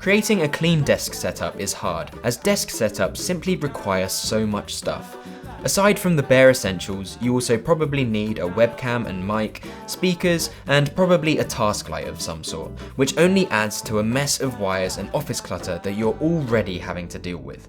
Creating a clean desk setup is hard, as desk setups simply require so much stuff. Aside from the bare essentials, you also probably need a webcam and mic, speakers, and probably a task light of some sort, which only adds to a mess of wires and office clutter that you're already having to deal with.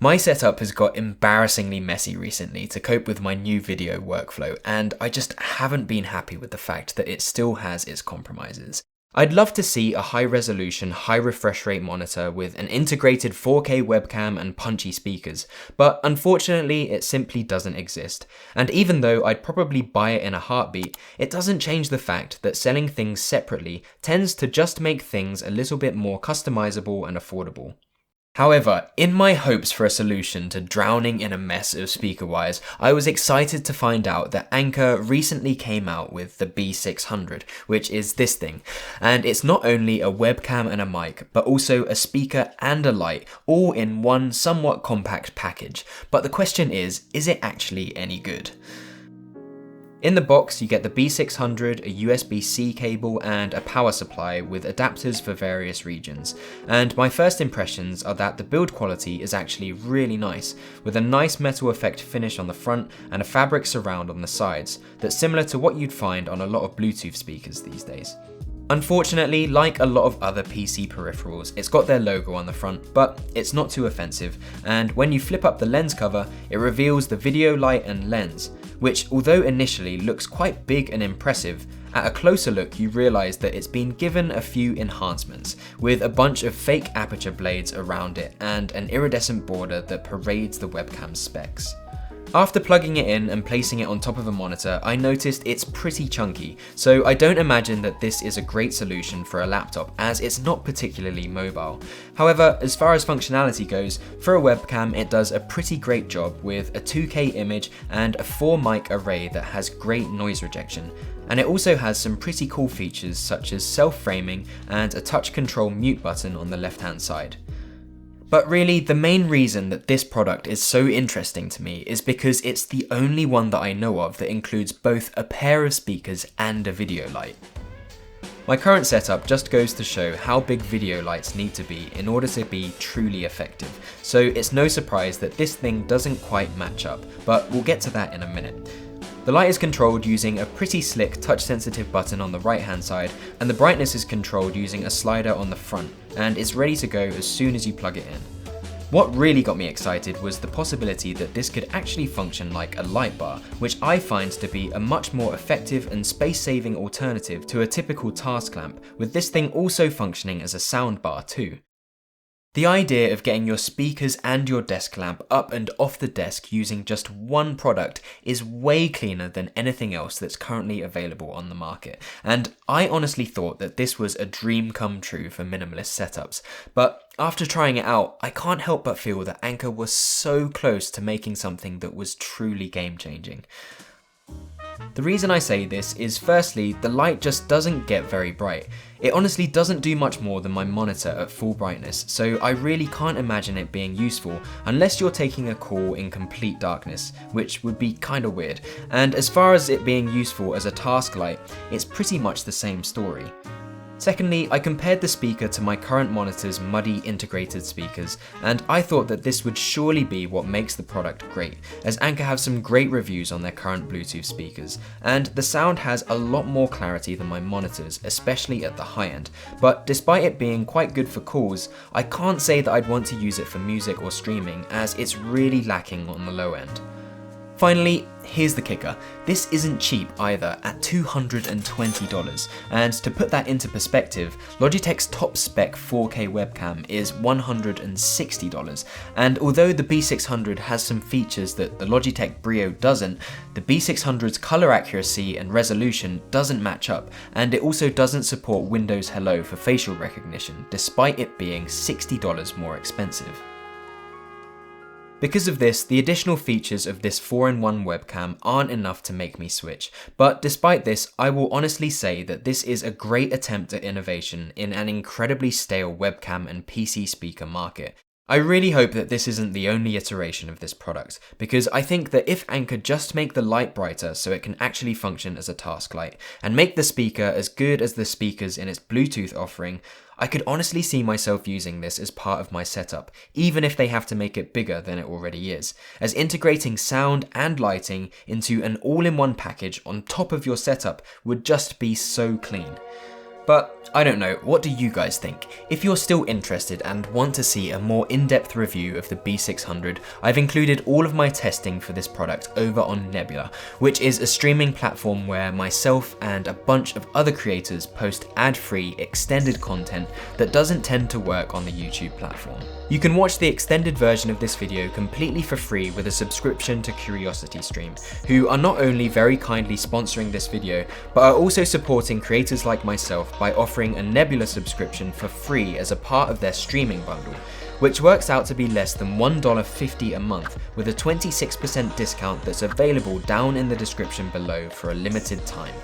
My setup has got embarrassingly messy recently to cope with my new video workflow, and I just haven't been happy with the fact that it still has its compromises. I'd love to see a high-resolution, high-refresh rate monitor with an integrated 4K webcam and punchy speakers, but unfortunately it simply doesn't exist. And even though I'd probably buy it in a heartbeat, it doesn't change the fact that selling things separately tends to just make things a little bit more customizable and affordable. However, in my hopes for a solution to drowning in a mess of speaker wires, I was excited to find out that Anker recently came out with the B600, which is this thing. And it's not only a webcam and a mic, but also a speaker and a light, all in one somewhat compact package. But the question is it actually any good? In the box, you get the B600, a USB-C cable, and a power supply with adapters for various regions. And my first impressions are that the build quality is actually really nice, with a nice metal effect finish on the front and a fabric surround on the sides, that's similar to what you'd find on a lot of Bluetooth speakers these days. Unfortunately, like a lot of other PC peripherals, it's got their logo on the front, but it's not too offensive, and when you flip up the lens cover, it reveals the video light and lens, which although initially looks quite big and impressive, at a closer look you realise that it's been given a few enhancements, with a bunch of fake aperture blades around it and an iridescent border that parades the webcam specs. After plugging it in and placing it on top of a monitor, I noticed it's pretty chunky, so I don't imagine that this is a great solution for a laptop as it's not particularly mobile. However, as far as functionality goes, for a webcam it does a pretty great job with a 2K image and a 4 mic array that has great noise rejection. And it also has some pretty cool features such as self-framing and a touch control mute button on the left-hand side. But really, the main reason that this product is so interesting to me is because it's the only one that I know of that includes both a pair of speakers and a video light. My current setup just goes to show how big video lights need to be in order to be truly effective, so it's no surprise that this thing doesn't quite match up, but we'll get to that in a minute. The light is controlled using a pretty slick touch-sensitive button on the right-hand side, and the brightness is controlled using a slider on the front, and is ready to go as soon as you plug it in. What really got me excited was the possibility that this could actually function like a light bar, which I find to be a much more effective and space-saving alternative to a typical task lamp, with this thing also functioning as a sound bar too. The idea of getting your speakers and your desk lamp up and off the desk using just one product is way cleaner than anything else that's currently available on the market, and I honestly thought that this was a dream come true for minimalist setups, but after trying it out, I can't help but feel that Anker was so close to making something that was truly game-changing. The reason I say this is firstly, the light just doesn't get very bright. It honestly doesn't do much more than my monitor at full brightness, so I really can't imagine it being useful unless you're taking a call in complete darkness, which would be kinda weird. And as far as it being useful as a task light, it's pretty much the same story. Secondly, I compared the speaker to my current monitor's muddy integrated speakers, and I thought that this would surely be what makes the product great, as Anker have some great reviews on their current Bluetooth speakers, and the sound has a lot more clarity than my monitors, especially at the high end, but despite it being quite good for calls, I can't say that I'd want to use it for music or streaming, as it's really lacking on the low end. Finally, here's the kicker. This isn't cheap either, at $220, and to put that into perspective, Logitech's top spec 4K webcam is $160, and although the B600 has some features that the Logitech Brio doesn't, the B600's color accuracy and resolution doesn't match up, and it also doesn't support Windows Hello for facial recognition, despite it being $60 more expensive. Because of this, the additional features of this 4-in-1 webcam aren't enough to make me switch, but despite this, I will honestly say that this is a great attempt at innovation in an incredibly stale webcam and PC speaker market. I really hope that this isn't the only iteration of this product, because I think that if Anker just make the light brighter so it can actually function as a task light, and make the speaker as good as the speakers in its Bluetooth offering, I could honestly see myself using this as part of my setup, even if they have to make it bigger than it already is, as integrating sound and lighting into an all-in-one package on top of your setup would just be so clean. But I don't know, what do you guys think? If you're still interested and want to see a more in-depth review of the B600, I've included all of my testing for this product over on Nebula, which is a streaming platform where myself and a bunch of other creators post ad-free extended content that doesn't tend to work on the YouTube platform. You can watch the extended version of this video completely for free with a subscription to CuriosityStream, who are not only very kindly sponsoring this video, but are also supporting creators like myself by offering a Nebula subscription for free as a part of their streaming bundle, which works out to be less than $1.50 a month with a 26% discount that's available down in the description below for a limited time.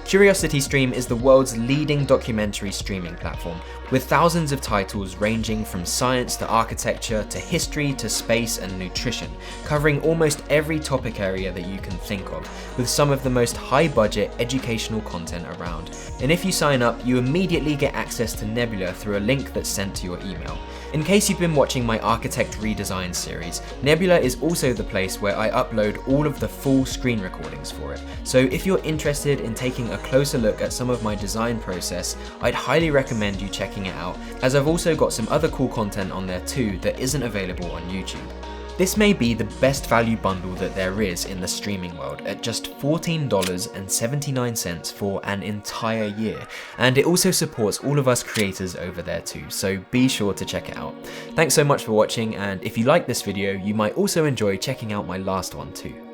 CuriosityStream is the world's leading documentary streaming platform, with thousands of titles ranging from science to architecture to history to space and nutrition, covering almost every topic area that you can think of, with some of the most high-budget educational content around. And if you sign up, you immediately get access to Nebula through a link that's sent to your email. In case you've been watching my Architect Redesigns series, Nebula is also the place where I upload all of the full screen recordings for it. So if you're interested in taking a closer look at some of my design process, I'd highly recommend you checking it out, as I've also got some other cool content on there too that isn't available on YouTube. This may be the best value bundle that there is in the streaming world at just $14.79 for an entire year, and it also supports all of us creators over there too, so be sure to check it out. Thanks so much for watching, and if you like this video, you might also enjoy checking out my last one too.